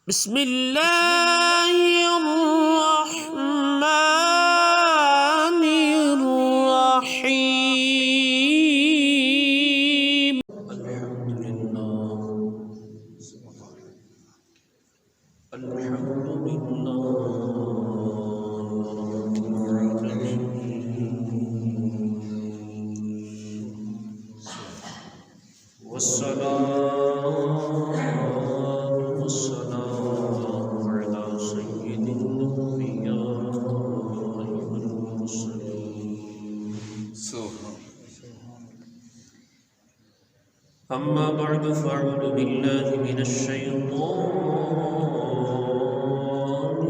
بسم الله الرحمن الرحيم. الحمد لله الحمد لله رب العالمين، والصلاة والسلام على سيد الأنبياء والمرسلين. أما بعد فأعوذ بالله من الشيطان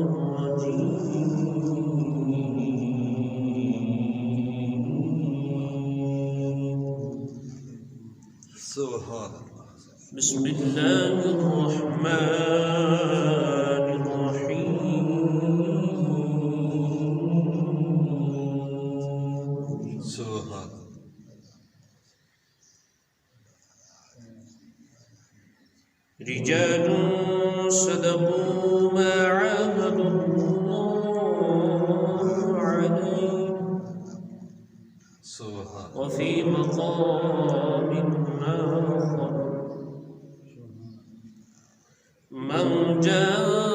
الرجيم. سبحان الله. بسم الله الرحمن الرحيم. سبحان الله. رجال صدقوا ما عاهدوا الله عليه. سبحان الله. وفي مقام آخر من جاء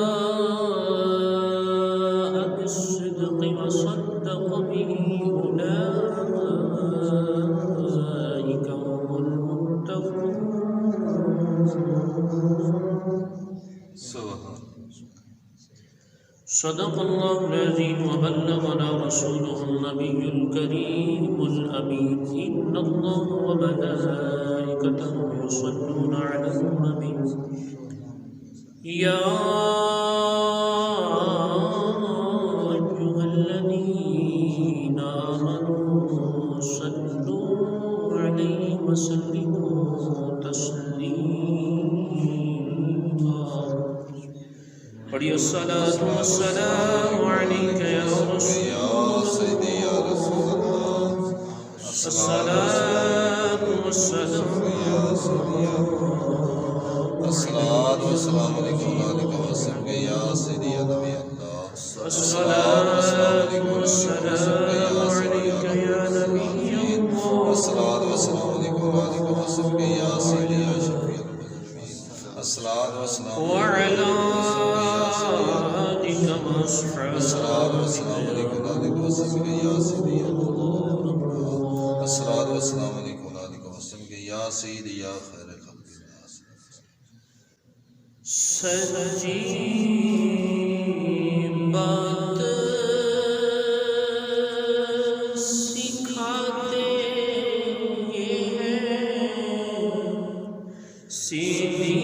بالصدق وصدق به أولئك هم المتقون. صدق الله العظيم وبلغنا رسوله النبي الكريم الأمين. إن الله وملائكته يصلون على النبي يا أيها الذين آمنوا صلوا عليه وسلموا تسليما. پڑھیے الصلاة والسلام عليك يا رسول الله. الصلاة والسلام الصلاة والسلام عليكم وعليك وسلم يا سيدي يا نبي الله. الصلاة والسلام عليك يا نبي الله. الصلاة والسلام عليكم وعليك وسلم يا سيدي يا شفيع المذنبين. الصلاة والسلام وعلى آلك وأصحابك. الصلاة والسلام عليكم وعليك وسلم يا سيدي يا الله. الصلاة والسلام عليكم وعليك وسلم يا سيدي يا خير خلق الناس. سچی بات سکھاتے ہیں، سیدھی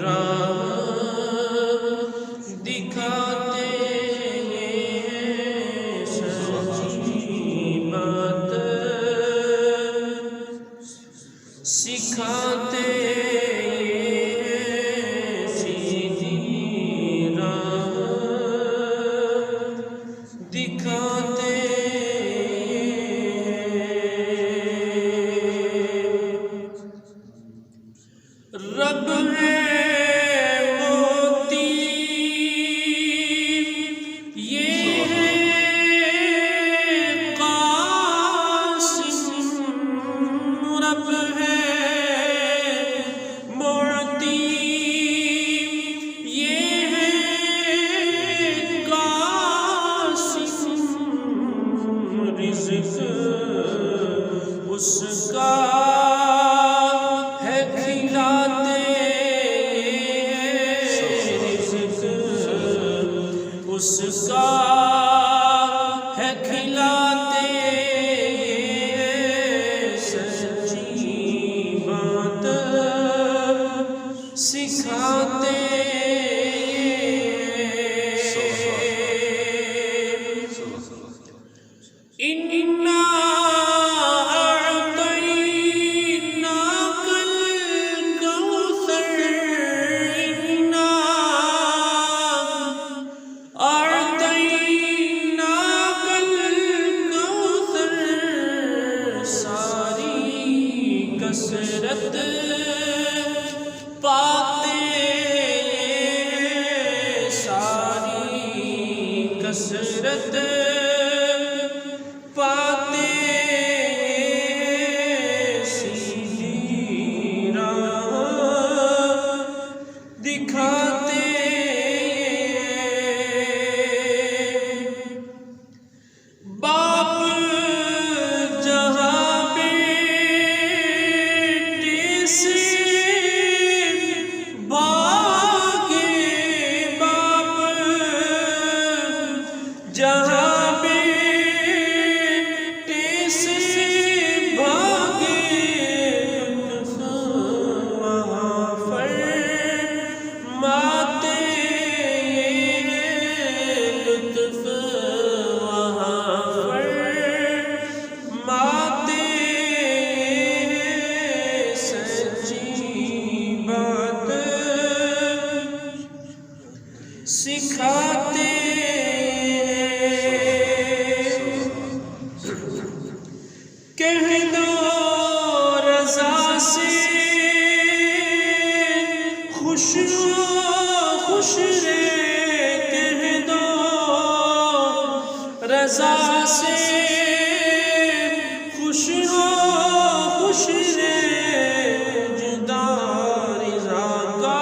راہ دکھاتے ہیں. سچی بات سکھاتے رب ہے موتی، یہ ہے قاسم. رب ہے معطی، یہ ہے قاسم. رزق اس کا اس کا ہے کھلاتے. سچی بات سکھاتے. اِنَّا أَعْطَيْنَاكَ الْكَوْثَرَ. کثرت پاتے عزت پاتے سیدھی راہ دکھاتے باپ جہاں بیٹے سے بھاگے باپ جہاں بیٹے سے بھاگے وہاں فرماتے لطف وہاں فرماتے سچی بات سکھاتے کہہ دو رضا سے خوش خوش رے کہہ دو رضا سے خوش خوش رے جدا رضا کا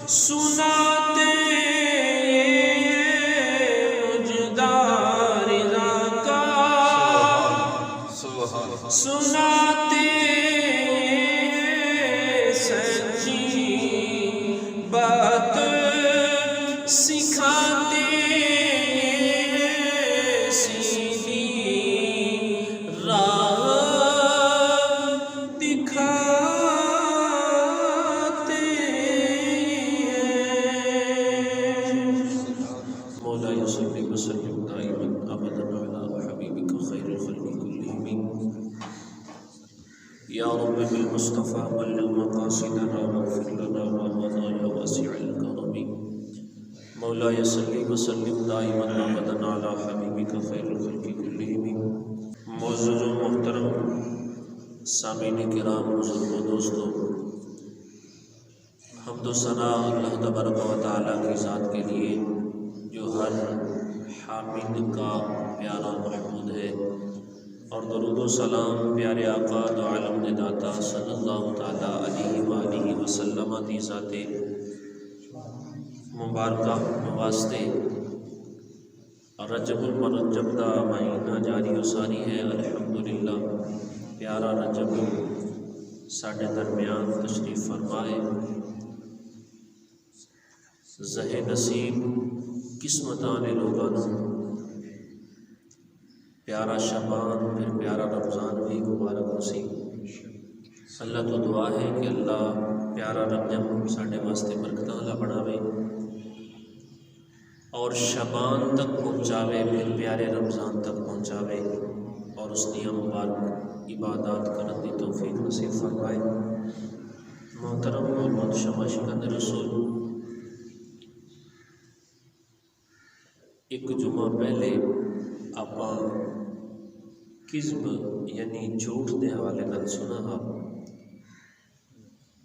سناتے جدا رضا کا سناتے سچی بات سکھاتے سیدھی راہ دکھاتے مولا صلی وسلم دائما ابدا علی حبیبک خیر الخلق کلہم یا رب بالمصطفى بلغ مقاصدنا واغفر لنا ما مضى يا واسع الكرم مولاي صل وسلم دائما ابدا على حبيبك خير الخلق كلهم معزز و محترم سامعین کرام بزرگ و دوستو حمد و ثنا اللہ تبارک و تعالیٰ کی ذات کے لیے جو ہر حامد کا پیارا محمود ہے اور درود و سلام پیارے آقا دو عالم داتا صلی اللہ تعالیٰ علیہ وآلہ وسلم دی ذات مبارکہ واسطے رجب المرجب دا مہینہ جاری و ساری ہے الحمدللہ پیارا رجب ساڈے درمیان تشریف فرمائے زہ نصیب قسمتاں نے لوگاں پیارا شبان پھر پیارا رمضان بھی مبارک ہوسی اللہ تو دعا ہے کہ اللہ پیارا رجب ساڈے واسطے برکتاں اللہ بناوے اور شبان تک پہنچاوے پھر پیارے رمضان تک پہنچاوے اور اس دیا مبارک عبادات کرن دی توفیق نصیب فرمائے محترم اور محتشم عاشقان رسول ایک جمعہ پہلے آپاں کذب یعنی جھوٹ دے حوالے نال سنا ہا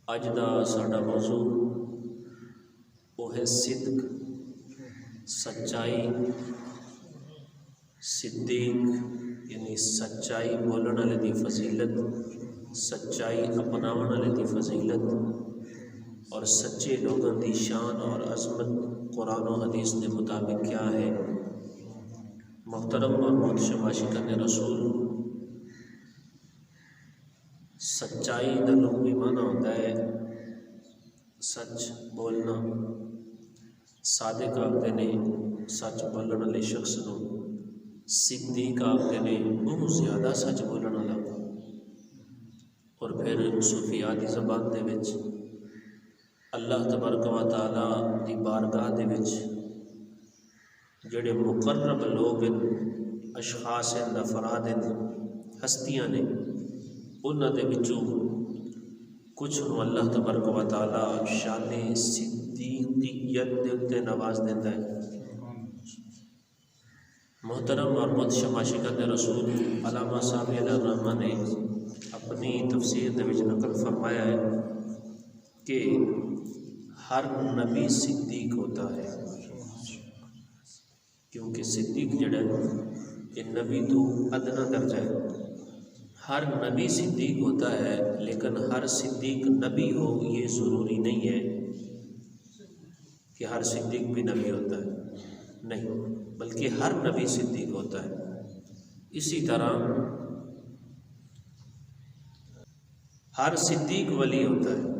اج دا ساڈا موضوع وہ ہے صدق سچائی صدیق یعنی سچائی بولن والے دی فضیلت سچائی اپناون والے دی فضیلت اور سچے لوگوں دی شان اور عظمت قرآن و حدیث کے مطابق کیا ہے محترم اور محتشم عاشقان رسول سچائی دا لغوی معنی ہوتا ہے سچ بولنا صادق آختے نے سچ بولنے والے شخص نو صدیق آختے نے بہت زیادہ سچ بولنے والا اور پھر صوفیاء دی زبان دے وچ اللہ تبارک و تعالیٰ دی بارگاہ دے وچ جڑے مقرب لوگ اشخاص ہیں افراد ہیں ہستیاں نے انہاں دے وچوں کچھ نو اللہ تبارک و تعالیٰ شان صدیقیت دے تے نواز دیتا ہے محترم اور محتشم عاشقان رسول علامہ صاحب الرحمٰن نے اپنی تفسیر دے وچ نقل فرمایا ہے کہ ہر نبی صدیق ہوتا ہے کیونکہ صدیق جڑا ہے یہ نبی تو ادنا درجہ ہے. ہر نبی صدیق ہوتا ہے لیکن ہر صدیق نبی ہو یہ ضروری نہیں ہے کہ ہر صدیق بھی نبی ہوتا ہے، نہیں، بلکہ ہر نبی صدیق ہوتا ہے. اسی طرح ہر صدیق ولی ہوتا ہے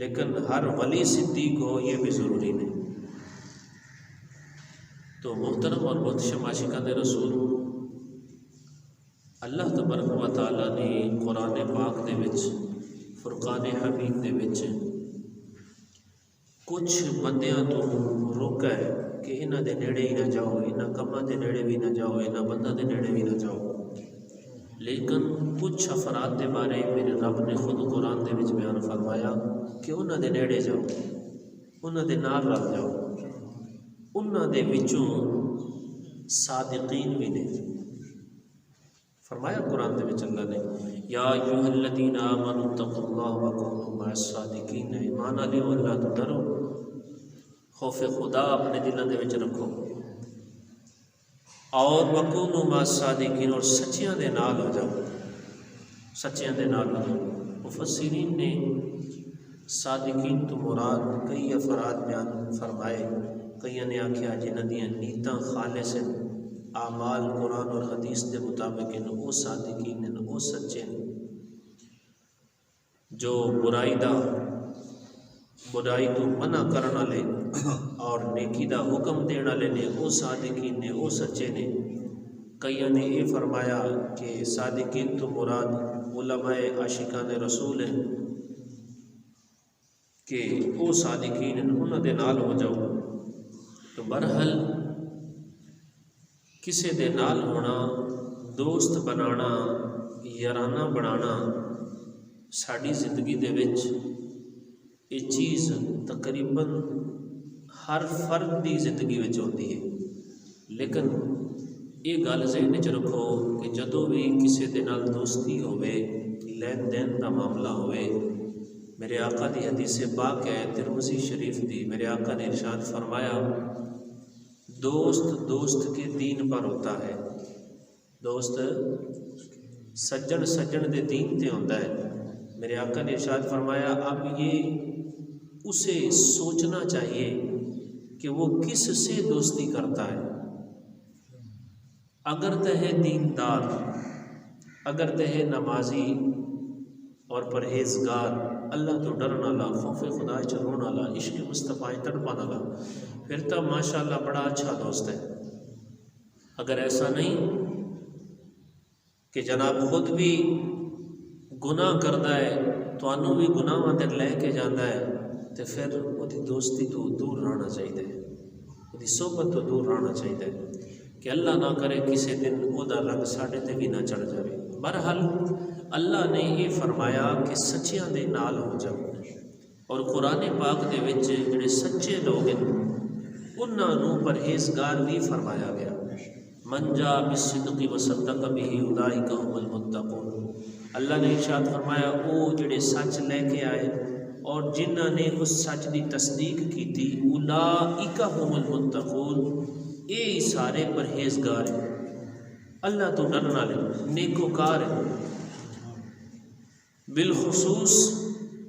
لیکن ہر ولی صدیق ہو یہ بھی ضروری نہیں. تو محترم اور محتشم عاشقان رسول، اللہ تبارک و تعالیٰ نے قرآن پاک دے وچ فرقان حمید دے وچ کچھ بندیاں تو روکا ہے کہ انہاں دے نیڑے ہی نہ جاؤ، انہاں کماں دے نیڑے بھی نہ جاؤ، انہاں بندہ دے نیڑے بھی نہ جاؤ. لیکن کچھ افراد دے بارے میرے رب نے خود قرآن دے وچ بیان فرمایا کہ انہاں دے نیڑے جاؤ، انہاں دے نال رل جاؤ. انہاں دے وچوں صادقین بھی نے. فرمایا قرآن دے وچ اللہ نے یا ایھا الذین آمنوا اتقوا اللہ وکونوا مع الصادقین، ایمان والو اللہ تو ڈرو، خوف خدا اپنے دلوں دے وچ رکھو، اور وکونوا مع الصادقین، اور سچیاں دے نال ہو جاؤ، سچیاں دے نال ہو جاؤ. مفسرین نے صادقین تو مراد کئی افراد بیان فرمائے. کئیاں نے آکھیا جنہاں دیاں نیتاں خالص ہیں، اعمال قرآن اور حدیث دے مطابق ہیں، وہ صادقین ہیں، وہ سچے ہیں. جو برائی تو منع کرن والے اور نیکی دا حکم دین والے نے وہ صادقین نے، وہ سچے نے. کئیاں نے یہ فرمایا کہ صادقین تو مراد علماء عاشقان رسول ہیں کہ وہ صادقین ہیں، انہاں دے نال ہو جاؤ. تو برحال کسے دے نال ہونا، دوست بنانا، یارانہ بنانا ساری زندگی دے وچ یہ چیز تقریباً ہر فرد دی زندگی وچ ہوتی ہے. لیکن یہ گل ذہن وچ رکھو کہ جدوں بھی کسے دے نال دوستی ہوئے، لین دین دا معاملہ ہوئے، میرے آقا دی حدیث پاک ہے ترمذی شریف دی، میرے آقا نے ارشاد فرمایا دوست کے دین پر ہوتا ہے. دوست سجن دے دین تے ہوتا ہے. میرے آقا نے ارشاد فرمایا اب یہ اسے سوچنا چاہیے کہ وہ کس سے دوستی کرتا ہے. اگر تو ہے دیندار، اگر تو ہے نمازی اور پرہیزگار، اللہ تو ڈرن والا، خوف خدا چلون والا، عشق مصطفیٰ تڑپان والا، پھر تو ماشاءاللہ بڑا اچھا دوست ہے. اگر ایسا نہیں کہ جناب خود بھی گناہ کرتا ہے تو انہوں بھی گناہ اندر لے کے جانا ہے، تو پھر وہ دوستی تو دور رہنا چاہیے، وہ صحبت تو دور رہنا چاہیے کہ اللہ نہ کرے کسی دن وہ رنگ ساڑھے تے بھی نہ چڑھ جائے. بہرحال اللہ نے یہ فرمایا کہ سچیاں دے نال ہو جاؤ. اور قرآن پاک دے وچ جڑے سچے لوگ ہیں انہاں نوں پرہیزگار بھی فرمایا گیا. من جاء بالصدق وصدق به اولئک هم المتقون. اللہ نے ارشاد فرمایا وہ جڑے سچ لے کے آئے اور جنہاں نے اس سچ دی تصدیق کی تھی، اولئک هم المتقون، یہ سارے پرہیزگار ہیں، اللہ تو ڈرن والے، نیکوکار ہیں. بالخصوص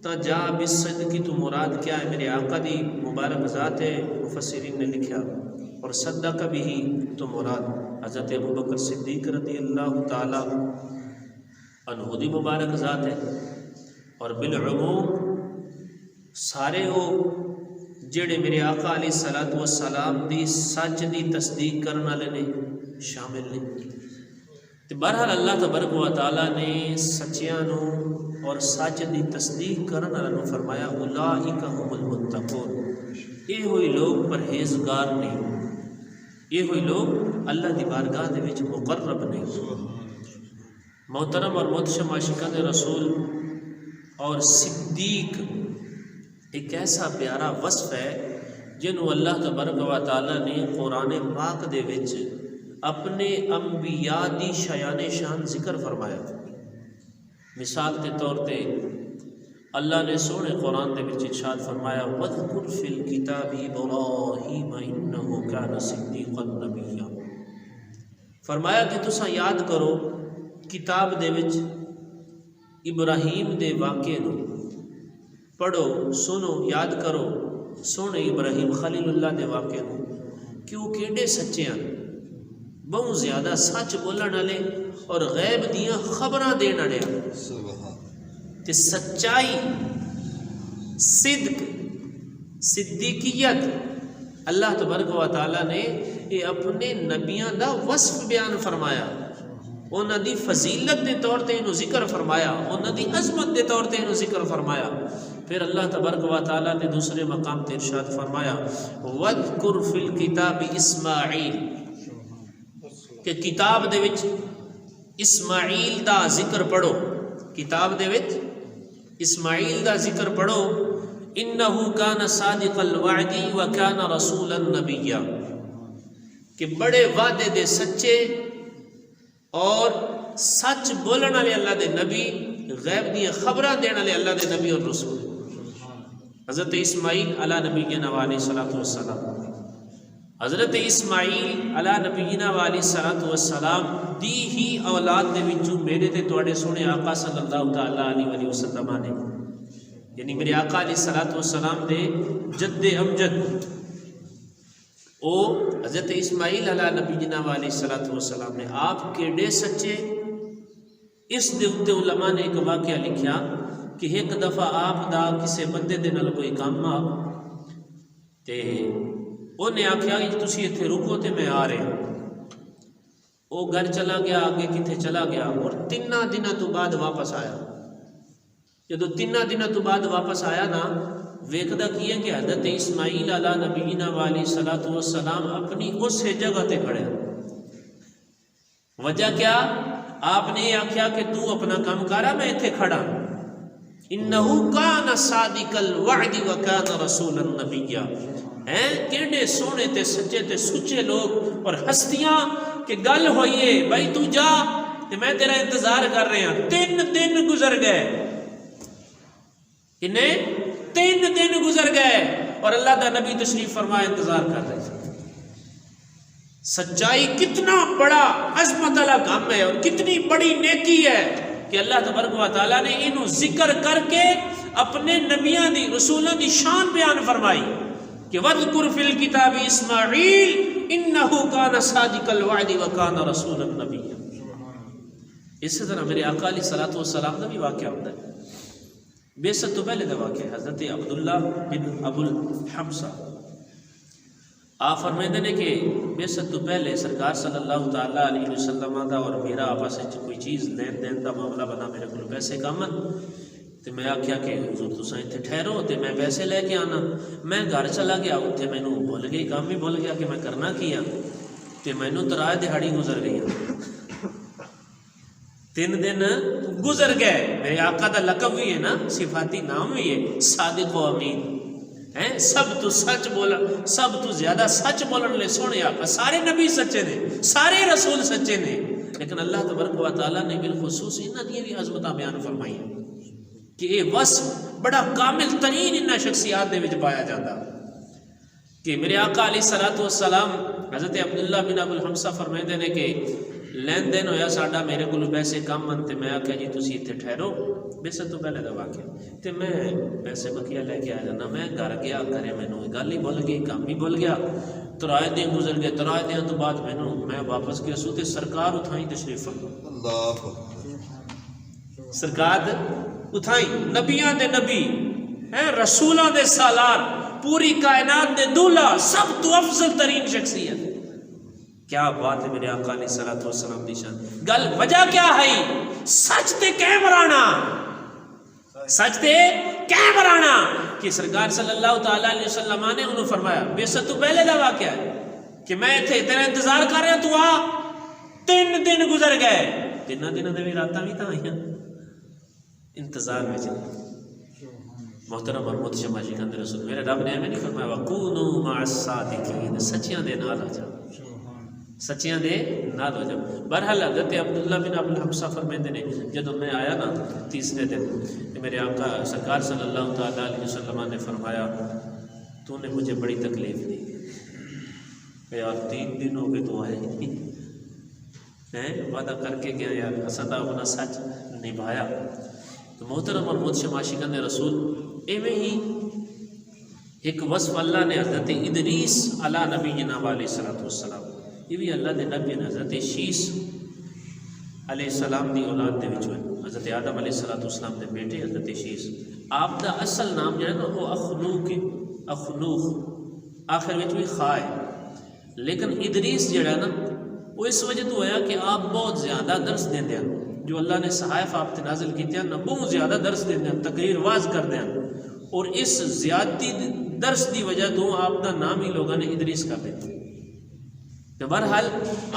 تا جا بالصدق کی تو مراد کیا ہے؟ میرے آقا دی مبارک ذات ہے، مفسرین نے لکھا. اور صدق بھی تو مراد حضرت ابوبکر صدیق رضی اللہ تعالی عنہ دی مبارک ذات ہے. اور بالعموم سارے ہو جڑے میرے آقا علیہ الصلوۃ والسلام دی سچ دی تصدیق کرنے والے نے شامل نے. تو بہرحال اللہ تبارک و تعالیٰ نے سچیاں نو اور سچ دی تصدیق کرنے والوں نے فرمایا اولئک هم المتقون. یہ ہوئی لوگ پرہیزگار نے، یہ ہوئی لوگ اللہ دی بارگاہ دے وچ مقرب نے. محترم اور محتشم عاشقان رسول اور صدیق ایک ایسا پیارا وصف ہے جنہوں اللہ تبارک و تعالیٰ نے قرآن پاک دے وچ اپنے انبیاء دی شایان شان ذکر فرمایا. مثال کے طور پہ اللہ نے سونے قرآن دے وچ ارشاد فرمایا وَاذْكُرْ فِي الْكِتَابِ إِبْرَاهِيمَ إِنَّهُ كَانَ صِدِّيقًا نَبِيًّا، فرمایا کہ تساں یاد کرو کتاب دے وچ ابراہیم دے واقعے نو، پڑھو سنو یاد کرو سونے ابراہیم خلیل اللہ دے واقعے نو کہ وہ کیڑے سچے ہیں، بہت زیادہ سچ بولن والے اور غیب دیاں خبراں دین والے تے سچائی، صدق، صدیقیت اللہ تبارک و تعالی نے یہ اپنے نبیاں دا وصف بیان فرمایا، انہاں دی فضیلت دے طور تے انہوں ذکر فرمایا، انہاں دی عظمت دے طور تے انہوں ذکر فرمایا۔ پھر اللہ تبارک و تعالی نے دوسرے مقام تے ارشاد فرمایا وَاذْكُرْ فِي الْكِتَابِ إِسْمَاعِيل، کہ کتاب دے وچ اسماعیل دا ذکر پڑھو، کتاب دے وچ اسماعیل دا ذکر پڑھو، انہو کان صادق الوعد وکان رسولا نبیا، کہ بڑے وعدے دے سچے اور سچ بولن والے اللہ دے نبی، غیب دی خبراں دین والے اللہ دے نبی اور رسول۔ حضرت اسماعیل علی نبینا علیہ الصلوۃ والسلام، حضرت اسماعیل علی نبینا علیہ الصلوۃ والسلام دی ہی اولاد دے وچوں میرے تے تواڈے سونے آقا صلی اللہ تعالی علیہ وسلم نے، یعنی میرے آقا علیہ الصلوۃ والسلام دے جد امجد او حضرت اسماعیل علی نبینا علیہ الصلوۃ والسلام نے، آپ کیڑے سچے۔ اس دے اوتے علماء نے ایک واقعہ لکھیا کہ ایک دفعہ آپ دا کسے بندے دے نال کوئی کام آ تے انہیں آخیا کہ تسی اتنے رکو تے میں آ رہا، وہ گھر چلا گیا، آگے کتنے چلا گیا اور 3 دنوں تو بعد واپس آیا۔ جدو 3 دنوں تو بعد واپس آیا نا، ویکھدا کی ہے کہ حضرت اسماعیل علی نبینا علیہ الصلوۃ والسلام اپنی اس جگہ تے کھڑے۔ وجہ کیا؟ آپ نے یہ آخیا کہ تو اپنا کام کرا، میں اتنے کھڑا۔ انہو کان صادق الوعد وکان رسولا نبیا، ہیں کیڑے سونے تے سچے تے سچے لوگ اور ہستیاں کہ گل ہوئیے بھائی تو جا تے میں تیرا انتظار کر رہے ہیں۔ 3 دن گزر گئے، انہیں 3 دن گزر گئے اور اللہ دا نبی تشریف فرمایا انتظار کر رہے تھے۔ سچائی کتنا بڑا عظمت والا کام ہے اور کتنی بڑی نیکی ہے کہ اللہ تبارک و تعالیٰ نے انہوں ذکر کر کے اپنے نبیان دی رسولوں دی شان بیان فرمائی کہ وَاذْكُرْ فِي الْكِتَابِ إِسْمَاعِيلَ إِنَّهُ كَانَ صَادِقَ الْوَعْدِ وَكَانَ رَسُولًا نَبِيًّا۔ اسی طرح میرے آقا علیہ الصلوۃ والسلام کا بھی واقعہ ہوتا ہے، بعثت تو پہلے دا واقعہ حضرت عبداللہ بن ابو الحمصہ، آپ فرمائندے نے کہ بعثت تو پہلے سرکار صلی اللہ تعالیٰ علیہ وسلم دا اور میرا آپس کوئی چیز لین دین دا معاملہ بنا، میرے کو پیسے کامن تو میں آخیا کہ حضور تساں اتنے ٹھہرو تو میں پیسے لے کے آنا۔ میں گھر چلا گیا، اتنے مینوں بھول گئی، کام بھی بھول گیا کہ میں کرنا کیا، تو مینوں 3 دہاڑی گزر گئی، 3 دن گزر گئے۔ میرے آقا دا لقب بھی ہے نا، صفاتی نام بھی ہے صادق و امین، ہیں سب تو سچ بولا، سب تو زیادہ سچ بولن لے سونے آقا۔ سارے نبی سچے نے، سارے رسول سچے نے، لیکن اللہ تبارک و تعالیٰ نے بالخصوص انہاں دی بھی عظمتاں بیان فرمائی ہیں کہ یہ وصف بڑا کامل ترین انہاں شخصیات دے وچ پایا جاتا کہ میرے آقا علیہ الصلوۃ والسلام حضرت عبداللہ بن ابو الحمصہ فرمائندے نے کہ لین دین ہویا ساڈا، میرے کو پیسے کم منتے، میں آخیا جی تسی اتنے ٹھہرو، بعثت تو پہلے دا واقعہ، تے میں پیسے بقیہ لے کے آ جانا۔ میں گھر گیا، گھرے مینوں گل ہی بھول گئی، کام بھی بھول گیا، 3 دن گزر گئے، 3 دن تو بعد میں واپس گیا سو تے سرکار اتھائی تشریف فرما، اللہ سرکار اتھائی نبیاں دے نبی ہیں، رسولاں دے سالار، پوری کائنات دے دولا، سب تو افضل ترین شخصیت۔ کیا بات ہے میرے آقا علیہ الصلوۃ والسلام دی شان۔ گل وجہ کیا ہے؟ سچ تے قائم رہنا، سچ تے قائم رہنا کہ سرکار صلی اللہ تعالیٰ علیہ وسلم نے انہوں فرمایا، بعثت تو پہلے دا واقعہ ہے کہ میں اتنے تیرا انتظار کر رہا، تو آ۔ 3 دن گزر گئے، 3 دن دے بھی راتاں بھی تاں آئیاں انتظار میں چلے۔ محترم اور محتشم عاشقان دے رسول، میرے رب نے ہمیں نہیں فرمایا وَكُونُوا مَعَ الصَّادِقِينَ، سچیاں دے نال آ جاؤ۔ سچیاں دے نال ہو جاؤ. بہرحال حضرت عبداللہ بن ابو الحبشہ فرماتے نے جب میں آیا نا تیسرے دن کہ میرے آقا سرکار صلی اللہ تعالیٰ علیہ وسلم نے فرمایا تو نے مجھے بڑی تکلیف دی کہ یار 3 دن ہو گئے تو آئے وعدہ کر کے گیا یار صدا اپنا سچ نبھایا. تو محترم اور محتشم عاشقان رسول ایویں ہی ایک وصف اللہ نے حضرت ادریس علی نبی جناب علیہ الصلوۃ والسلام یہ بھی اللہ دے نبی نے حضرت شیس علیہ السلام دی اولاد دے وچوں حضرت آدم علیہ الصلوۃ والسلام دے بیٹے حضرت شیس. آپ دا اصل نام جو ہے نا وہ اخنوخ ہے، اخنوخ آخر وچ بھی خا ہے، لیکن ادریس جڑا نا وہ اس وجہ تو ہویا کہ آپ بہت زیادہ درس دیندے ہیں، جو اللہ نے صحائف آپ تے نازل کیتے ہیں بہت زیادہ درس دیندے ہیں، تقریر واز کردے ہیں، اور اس زیادتی درس دی وجہ تو آپ دا نام ہی لوگوں نے ادریس کر دیتا. تو بہرحال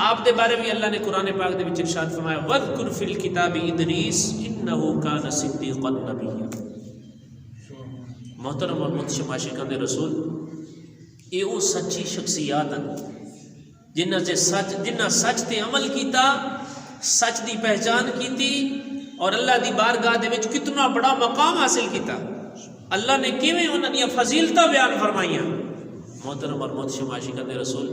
آپ دے بارے بھی اللہ نے قرآن پاک دے وچ ارشاد فرمایا وَذْكُرْ فِي الْكِتَابِ إِدْرِيسَ إِنَّهُ كَانَ صِدِّيقًا نَبِيًّا. محترم اور محتشم عاشقان رسول یہ وہ سچی شخصیات ہیں جنہ سچ تے عمل کیتا، سچ دی پہچان کیتی اور اللہ دی بارگاہ دے وچ کتنا بڑا مقام حاصل کیتا. اللہ نے کیویں انہاں دی فضیلتاں بیان فرمائیاں. محترم اور محتشم عاشقان رسول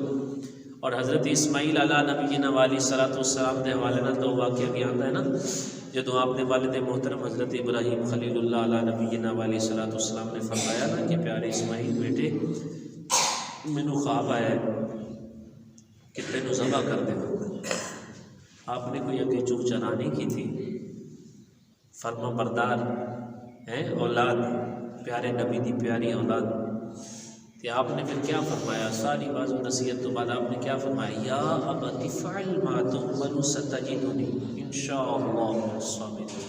اور حضرت اسماعیل علیہ نبینا والی صلاۃ والسلام دے حوالے نال تو واقعہ بھی آتا ہے نا جدوں آپ نے والد محترم حضرت ابراہیم خلیل اللہ علیہ نبینا والی صلاۃ والسلام نے فرمایا نا کہ پیارے اسماعیل بیٹے مینوں خواب آیا ہے کہ تینوں ذبح کر دینا. آپ نے کوئی اگے چوک چرا نہیں کی تھی، فرما بردار ہے اولاد، پیارے نبی دی پیاری اولاد. کہ آپ نے پھر کیا فرمایا؟ ساری واضح و نصیحت تو بعد آپ نے کیا فرمایا؟ یا ابت افعل ما تؤمر ستجدنی انشاءاللہ من الصابرین.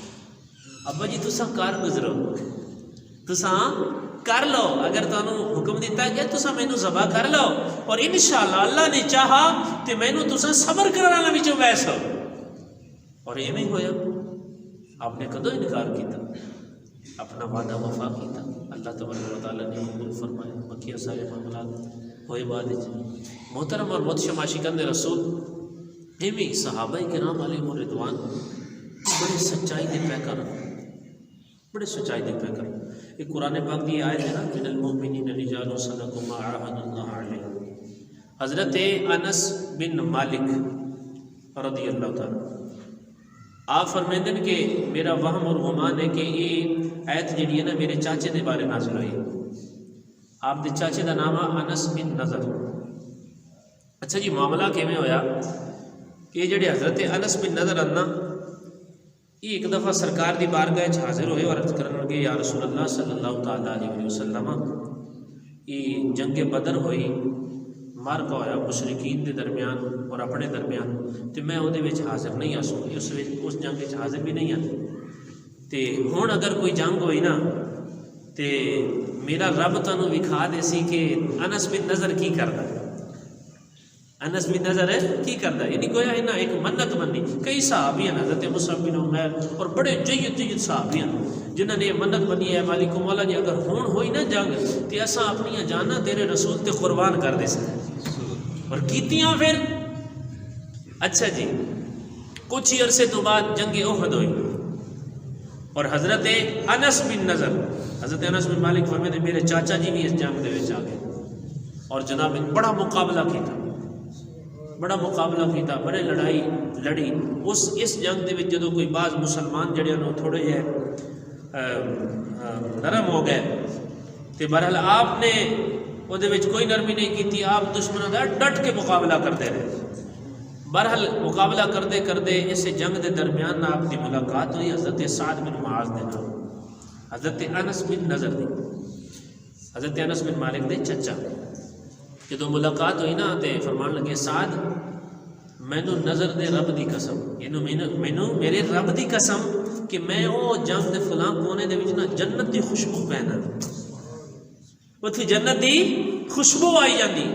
ابا جی تساں کر گزرو، تساں کر لو، اگر تانوں حکم دیتا گیا تساں مینوں ذبح کر لو اور انشاءاللہ اللہ نے چاہا تے مینوں تساں صبر کرن والا وچوں بیسو. اور ایویں ہویا. آپ نے کدوں انکار کیتا؟ اپنا وعدہ وفا کیتا. اللہ تبارک و تعالیٰ نے قبول فرمایا. بقیہ سارے معاملات ہوئے بعد. محترم اور محتشم عاشقان رسول ایویں صحابہ کرام علیہم رضوان بڑے سچائی دے پیکر، بڑے سچائی دے پیکر. ایک قرآن پاک دی آیت ہے نا من المؤمنین رجال صدقوا ما عاهدوا اللہ علیہ. حضرت انس بن مالک رضی اللہ تعالیٰ آپ فرمیندن کہ میرا وہم اور گمان ہے کہ یہ آیت جڑی ہے نا میرے چاچے دے بارے نازل ہوئی. آپ دے چاچے دا نام انس بن نضر. اچھا جی معاملہ کیویں ہویا کہ جڑے حضرت انس بن نضر انا یہ ایک دفعہ سرکار دی بارگاہ حاضر ہوئے اور عرض کرن لگے یا رسول اللہ صلی اللہ تعالیٰ علیہ وسلم یہ جنگ بدر ہوئی، مارکا ہویا مشرکین دے درمیان اور اپنے درمیان، تو میں وہ حاضر نہیں آ سکوں، اس جنگ حاضر بھی نہیں آتی. تے ہن اگر کوئی جنگ ہوئی نا تے میرا رب تانوں وکھا دے سی کہ انس بن نضر کی کردا ہے، انس بن نضر کی کردا ہے. یعنی گویا انہاں ایک منت منی. کئی صحابی ہیں حضرت مصعب بن عمیر اور بڑے جید صحابی ہیں جنہوں نے منت منی ہے مالک مولا جی اگر ہون ہوئی نا جنگ تے اساں اپنی جاناں تیرے رسول تے قربان کر دے سکتے اور کیتیاں پھر. اچھا جی کچھ ہی عرصے تو بعد جنگ احد ہوئی اور حضرت انس بن نضر، حضرت انس بن مالک فرماتے میرے چاچا جی بھی اس جنگ دے وچ آ گئے اور جناب بڑا مقابلہ کیتا، بڑا مقابلہ کیتا، بڑے لڑائی لڑی. اس جنگ دے وچ جدوں کوئی بعض مسلمان جڑے انہوں تھوڑے جہے نرم ہو گئے تے بہرحال آپ نے وہ کوئی نرمی نہیں کی تھی. آپ دشمنوں کا ڈٹ کے مقابلہ کرتے رہے. بہرحال مقابلہ کرتے کرتے اس جنگ دے درمیان آپ کی ملاقات ہوئی حضرت سعد بن معاذ دے نام، حضرت انس بن نضر دی، حضرت انس بن مالک دے چچا. جدو ملاقات ہوئی نا تے فرمان لگے سعد مینو نظر دے رب دی قسم، مینو میرے رب دی قسم کہ میں او جنگ دے فلاں کونے دے وچ نا جنت دی خوشبو پہنا، اتھی جنت دی خوشبو آئی جاندی.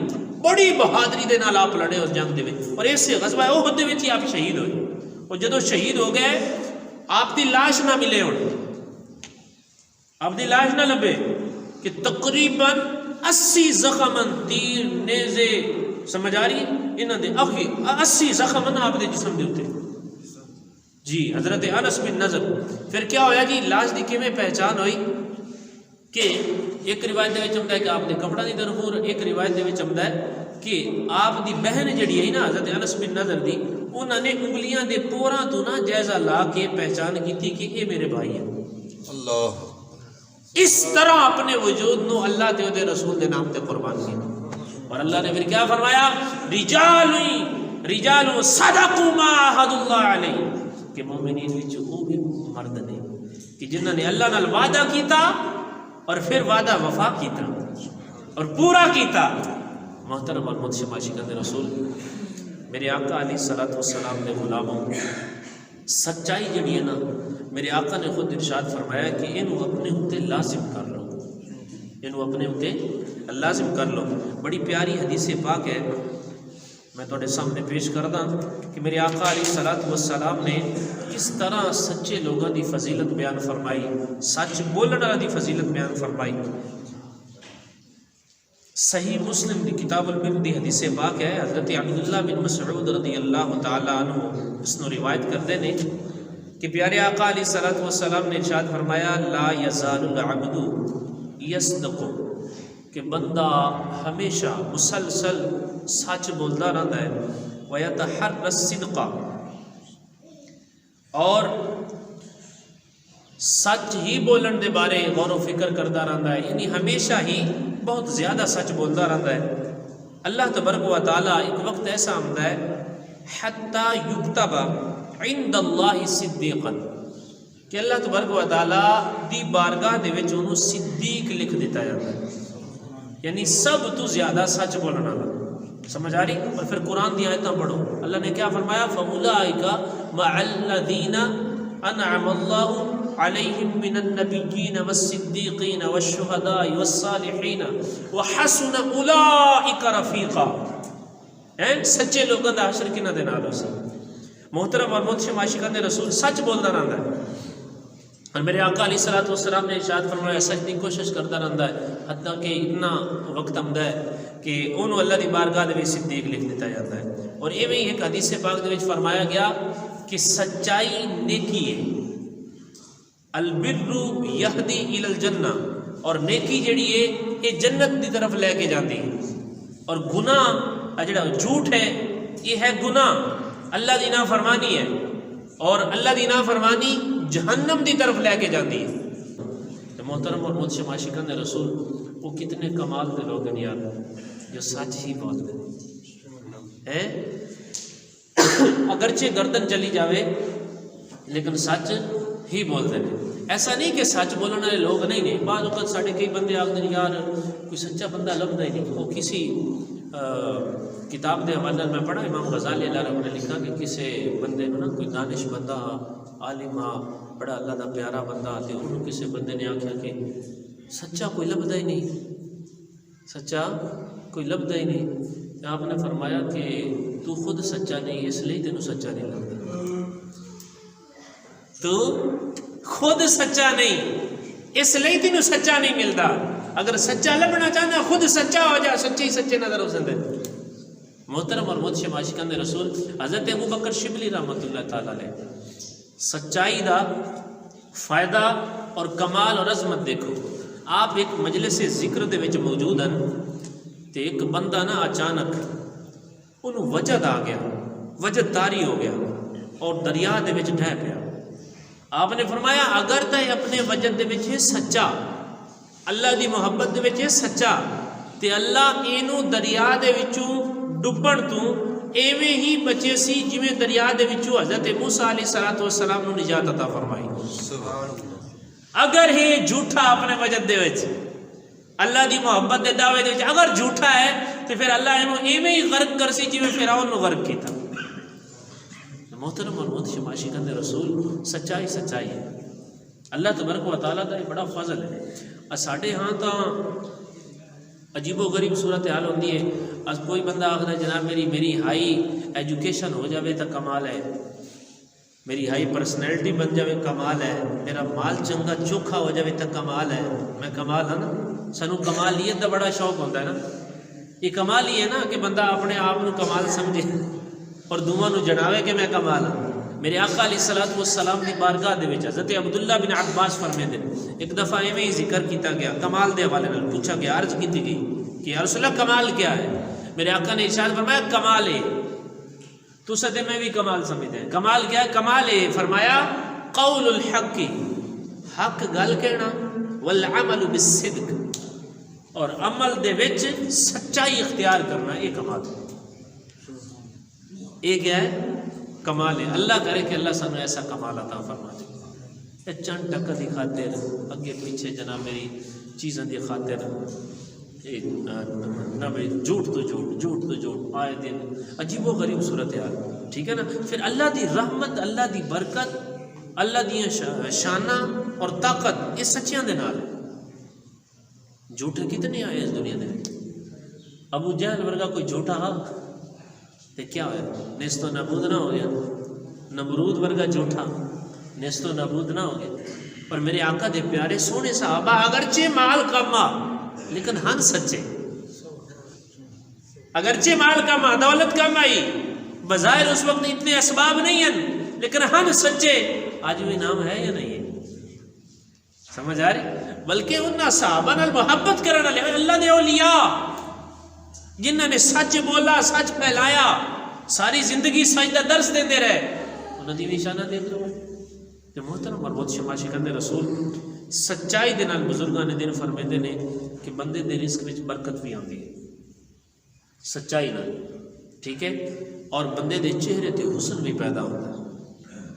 بڑی بہادری دے نال آپ لڑے اس جنگ دے وچ اور اس غزوہ احد دے وچ ہی آپ شہید ہوئے. اور جدو شہید ہو گئے آپ دی لاش نہ ملے، ہن آپ دی لاش نہ لبے کہ تقریباً 80 زخم تیر نیزے سمجھ آ رہی ہے؟ انہوں نے 80 زخم نا آپ دے جسم دے اتنے جی حضرت انس بن نضر. پھر کیا ہویا جی لاش دی کیویں پہچان ہوئی کہ ایک روایت دے وچ آندا ہے کہ آپ نے کپڑا دی طرف، اور ایک روایت دے وچ آندا ہے کہ آپ دی بہن جڑی ہے نا حضرت انس بن نضر دی، انہوں نے انگلیاں دے پوراں تو نا جائزہ لا کے پہچان کی کہ یہ میرے بھائی ہیں. اللہ اس طرح اپنے وجود نو اللہ تے دے رسول دے نام تے قربان کیا. اور اللہ نے پھر کیا فرمایا، رجال صدقوا ما عاهدوا الله علیہ، کہ مومنین وچ وہ بھی مرد نے کہ جنہوں نے اللہ نال وعدہ کیتا اور پھر وعدہ وفا کیتا اور پورا کیتا. محترم اور محتشم عاشقان رسول، میرے آقا علیہ الصلوۃ والسلام نے غلاموں، سچائی جڑی ہے نا، میرے آقا نے خود ارشاد فرمایا کہ انہوں اپنے ہوتے لازم کر لو، انہوں اپنے ہوتے لازم کر لو. بڑی پیاری حدیث پاک ہے، میں تھوڑے سامنے پیش کردہ کہ میرے آقا علیہ الصلوۃ والسلام نے کس طرح سچے لوگوں دی فضیلت بیان فرمائی، سچ بولنے والا دی فضیلت بیان فرمائی. صحیح مسلم دی کتاب البر دی حدیث پاک ہے، حضرت عبداللہ بن مسعود رضی اللہ تعالیٰ عنہ اس نے روایت کرتے ہیں کہ پیارے آقا علیہ الصلوۃ والسلام نے ارشاد فرمایا، لا یزال العبد یصدق، کہ بندہ ہمیشہ مسلسل سچ بولتا رہتا ہے، ویتحری الصدق، اور سچ ہی بولن دے بارے غور و فکر کرتا رہتا ہے، یعنی ہمیشہ ہی بہت زیادہ سچ بولتا رہتا ہے. اللہ تبارک و تعالیٰ ایک وقت ایسا آتا ہے حتی یکتب عند اللہ صدیقا، کہ اللہ تبارک و تعالیٰ دی بارگاہ دے وچ انہوں صدیق لکھ دیتا جاتا ہے، یعنی سب تو زیادہ سچ بولنا والا. سمجھ آ رہی؟ اور پھر قرآن دی آیتاں پڑھو، اللہ نے کیا فرمایا، فَأُولَٰئِكَ مَعَ الَّذِينَ أَنْعَمَ اللَّهُ عَلَيْهِمْ مِنَ النَّبِيِّينَ وَالصِّدِّيقِينَ وَالشُّهَدَاءِ وَالصَّالِحِينَ وَحَسُنَ أُولَٰئِكَ رَفِيقًا. سچے لوگوں دا حشر کنہ دے نال ہوسی. محترم اور محتشم عاشقان رسول، سچ بولتا رہتا ہے، اور میرے آقا علیہ الصلوۃ والسلام نے ارشاد فرمایا سچ کی کوشش کرتا رہتا ہے، حتیٰ کہ اتنا وقت آتا ہے کہ انہوں اللہ کی بارگاہ دے صدیق لکھ دیتا جاتا ہے. اور ایویں ایک حدیث پاک دے وچ فرمایا گیا کہ سچائی نیکی ہے، البر یہدی الی الجنہ، اور نیکی جڑی ہے یہ جنت دی طرف لے کے جاتی ہے، اور گناہ جڑا جھوٹ ہے یہ ہے گناہ، اللہ دی نافرمانی ہے، اور اللہ دی نافرمانی جہنم دی طرف لے کے جاتی ہے. تو محترم اور محتشم عاشقان رسول، وہ کتنے کمال دے لوگ ہیں یار جو سچ ہی بولتے ہیں. اگرچہ گردن چلی جاوے لیکن سچ ہی بولتے ہیں. ایسا نہیں کہ سچ بولنے والے لوگ نہیں نے، بعض اوقات ساڑھے کئی بندے آگے ہیں یار کوئی سچا بندہ لبدا ہی نہیں. وہ کسی کتاب دے حوالے میں پڑھا، امام غزالی اللہ رحمہ نے لکھا کہ کسی بندے نے نا کوئی دانش بندہ عالم بڑا اللہ دا پیارا بندہ، تے انہوں کسی بندے نے آکھیا کہ سچا کوئی لبدا ہی نہیں، سچا کوئی لبدا ہی نہیں. آپ نے فرمایا کہ تو خود سچا نہیں، اس لیے تینوں سچا نہیں لگتا. تو خود سچا نہیں اس لیے تینوں سچا نہیں ملتا. اگر سچا لبنا چاہنا خود سچا ہو جا، سچے ہی سچے نظر ہو سکتے. محترم اور محتشم عاشقان رسول، حضرت ابو بکر شبلی رحمۃ اللہ تعالی علیہ، سچائی دا فائدہ اور کمال اور عظمت دیکھو. آپ ایک مجلس ذکر دے وچ موجود ہیں تے ایک بندہ نا اچانک انہوں وجد آ گیا، وجد داری ہو گیا اور دریا دے وچ ڈھہ پیا. آپ نے فرمایا اگر تے اپنے وجد دے وچ سچا، اللہ دی محبت دے وچ سچا، تے اللہ اینو دریا دے وچوں ڈبن تو ایویں ہی بچے سی جویں دریا دے وچوں حضرت موسیٰ علیہ السلام نو نجات عطا فرمائی. اگر ہی جھوٹا اپنے وجد دے وچ اللہ دی محبت دے دعوے دے وچ اگر جھوٹا ہے تو پھر اللہ اینو ایویں ہی غرق کر سی جویں فرعون نو غرق کیتا. محترم اور محتشم عاشقان رسول، سچائی سچائی ہے. اللہ تبارک و تعالیٰ کا یہ بڑا فضل ہے. ساڈے ہاں تو عجیب و غریب صورت حال ہوتی ہے. کوئی بندہ آخر ہے جناب میری ہائی ایجوکیشن ہو جاوے تو کمال ہے، میری ہائی پرسنالٹی بن جاوے کمال ہے، میرا مال چنگا چوکھا ہو جاوے تو کمال ہے. میں کمال ہاں نا، سانو کمالیت کا بڑا شوق ہوتا ہے نا. یہ کمال ہی ہے نا کہ بندہ اپنے آپ کو کمال سمجھے اور دوواں نو جناوے کہ میں کمال ہوں۔ میرے آقا علیہ الصلوۃ والسلام دی بارگاہ دے وچ حضرت عبداللہ بن عباس فرمیندے ایک دفعہ ایویں ہی ذکر کیتا گیا، کمال دے حوالے نال پوچھا گیا، عرض کیتی گئی کہ یا رسول اللہ کمال کیا ہے؟ میرے آقا نے ارشاد فرمایا کمال ہے، تو سدے میں بھی کمال سمجھتے ہیں، کمال کیا ہے؟ کمال ہے فرمایا قول الحق، حق گل کہنا، والعمل بالصدق، اور عمل دے وچ سچائی اختیار کرنا، یہ کمال ہے۔ یہ کیا ہے؟ کمال ہے۔ اللہ کرے کہ اللہ سانو ایسا کمال عطا فرما دے۔ چند ٹکا دی خاطر اگے پیچھے جناب میری چیزاں دی خاطر نہ بھائی جھوٹ تو جھوٹ، جھوٹ تو جھوٹ، آئے دن عجیب و غریب صورتحال، ٹھیک ہے نا۔ پھر اللہ دی رحمت، اللہ دی برکت، اللہ دی شانہ اور طاقت یہ سچیاں دے نال ہے۔ جھوٹے کتنے آئے اس دنیا دے؟ ابو جہل ورگا کوئی جھوٹا ہا تے کیا ہویا؟ نیست و نابود نہ ہو گیا؟ نمرود ورگا جھوٹا نیست و نابود نہ ہو گیا؟ پر میرے آقا دے پیارے سونے صحابہ اگرچہ مال کم آ لیکن ہن سچے، اگرچہ مال کم آ، دولت کم آئی، بظاہر اس وقت اتنے اسباب نہیں ہیں لیکن ہن سچے، آج بھی نام ہے یا نہیں ہے؟ سمجھ آ رہی؟ بلکہ انہاں صحابہ نال محبت کرنا لے اللہ دے اولیاء جنہوں نے سچ بولا، سچ پھیلایا، ساری زندگی سچ دا درس دیندے رہے، انہاں دی نشانہ دیکھ لو۔ تے محترم اور بہت شماشی کرنے رسول سچائی دے نال بزرگاں نے دن فرمیندے نے کہ بندے دے رزق وچ برکت بھی آندی ہے سچائی نال، ٹھیک ہے، اور بندے دے چہرے تے حسن بھی پیدا ہوتا ہے۔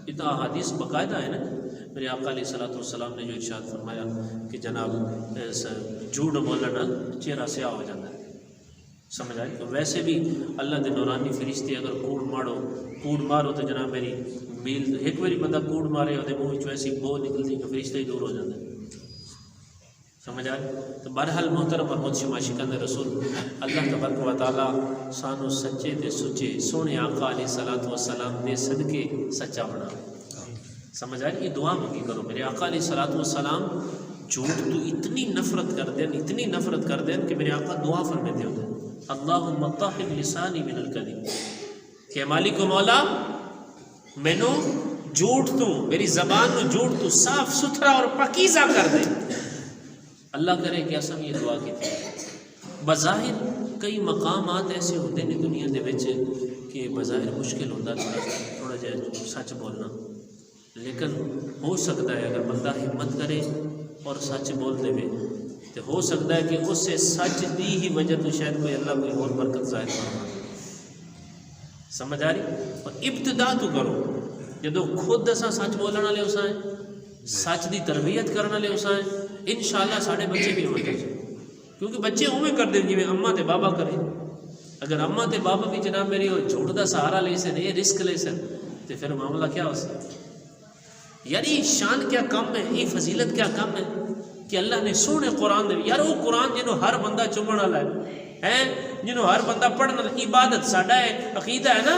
اتنا حدیث باقاعدہ ہے نا، میرے آقا علیہ الصلوۃ والسلام نے جو ارشاد فرمایا کہ جناب جھوٹ بولنا نال چہرہ سیاہ ہو جاتا ہے، سمجھ آئی؟ تو ویسے بھی اللہ دے نورانی فرشتے اگر کوڑ مارو تو جناب میری میل ایک باری بندہ کوڑ مارے اور منہ ایسی بو نکلتی کہ فرشتہ ہی دور ہو جاتا ہے، سمجھ آئے؟ تو بہرحال محترم اور مدشم عاشقان رسول اللہ تبارک و تعالیٰ سانو سچے تے سچے سونے آقا علیہ الصلوۃ والسلام دے صدقے سچا بنا، سمجھ آئے؟ یہ دعا منگی کرو۔ میرے آقا علیہ الصلوۃ والسلام جھوٹ تو اتنی نفرت کر دیں، اتنی نفرت کر دیں کہ میرے آقا دعا فرماتے ہوتے ہیں اللہم طہر لسانی من الکذب، کہ مالک و مولا مینو جھوٹ تو، میری زبان نو جھوٹ تو صاف ستھرا اور پاکیزہ کر دے۔ اللہ کرے کہ اسم یہ دعا کی تھی۔ بظاہر کئی مقامات ایسے ہوتے ہیں دنیا دے وچ کہ بظاہر مشکل ہوتا تھوڑا جہا سچ بولنا، لیکن ہو سکتا ہے اگر بندہ ہمت کرے اور سچ بول دے تو ہو سکتا ہے کہ اس سے سچ دی ہی وجہ تو شاید کوئی اللہ کوئی اور برکت ظاہر فرما۔ سمجھ آ رہی؟ اور ابتدا تو کرو جدو خود اساں سچ بولنے والے اسائیں، سچ دی تربیت کرنے والے اسائیں، انشاءاللہ ساڑے بچے بھی ہوتے ہیں، کیونکہ بچے اوے کر دیں جی اماں تے بابا کریں۔ اگر اماں تے بابا بھی جناب میری جھوٹ دا سہارا لے سن، یہ رسک لے سن، تو پھر معاملہ کیا ہو سکتا؟ یار یہ شان کیا کم ہے، یہ فضیلت کیا کم ہے کہ اللہ نے سونے قرآن دے، یار وہ قرآن جنہوں ہر بندہ چومن والا ہے، جنہوں ہر بندہ پڑھنا، عبادت ساڈا ہے، عقیدہ ہے نا۔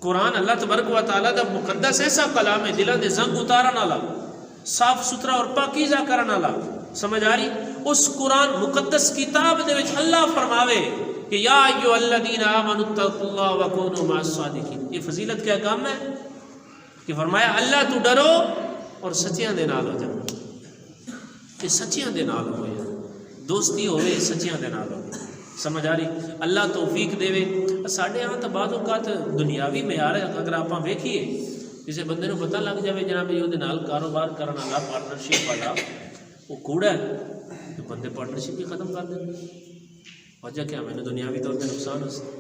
قرآن اللہ تبارک و تعالیٰ دا مقدس ایسا کلام ہے، دلوں دے زنگ اتارن والا، صاف ستھرا اور پاکیزہ کرن والا، سمجھ آ رہی؟ اس قرآن مقدس کتاب دے وچ اللہ فرماوے کہ یا ایھا الذین آمنوا اتقوا اللہ وکونوا مع الصادقین۔ یہ فضیلت کیا کام ہے کہ فرمایا اللہ تو ڈرو اور سچیاں دے نال ہو جاؤ، کہ سچیاں دے نال ہو جائے، دوستی ہوئے سچیاں دے نال ہو، سمجھ آ رہی؟ اللہ توفیق دے۔ ساڈے ہاں تو بعض اوقات دنیاوی معیار ہے، اگر آپ ویکھیے کسی بندے نو پتہ لگ جائے جناب یہ نال کاروبار کرنا والا پارٹنرشپ والا وہ کوڑا ہے تو بندے پارٹنرشپ بھی ختم کر دیں، وجہ کیا؟ میں نے دنیاوی طور پہ نقصان ہو سکتا،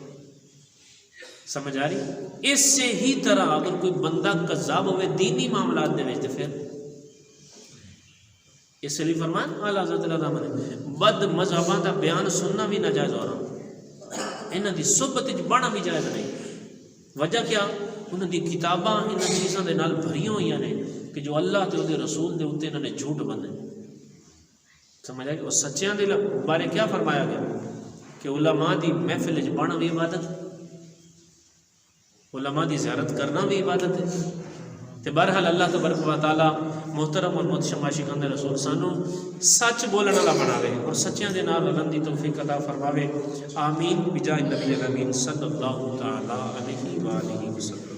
سمجھ آ رہی؟ اس سے ہی طرح اگر کوئی بندہ کذاب ہوئے دینی معاملات دے وچ تے پھر اس لیے فرمان اعلیٰ حضرت اللہ نے بد مذہباں دا بیان سننا بھی ناجائز ہو رہا، انہاں دی صحبت وچ بہنا بھی جائز نہیں۔ وجہ کیا؟ انہاں دی کتاباں انہاں چیزاں دے نال بھریاں ہوئی نے کہ جو اللہ تے دے رسول دے اوتے انہاں نے جھوٹ بندے، سمجھ آئی؟ اور سچیاں دے بارے کیا فرمایا گیا کہ علماء دی محفل وچ بہنا بھی عبادت، علماء دی زیارت کرنا بھی عبادت ہے، تو بہرحال اللہ تبارک و تعالیٰ محترم اور محتشم عاشقان رسول سانو سچ بولنے والا بناوے اور سچیاں دے نال رلن دی توفیق عطا فرماوے. آمین بجاہ النبی الامین صلی اللہ تعالیٰ علیہ وآلہ وسلم.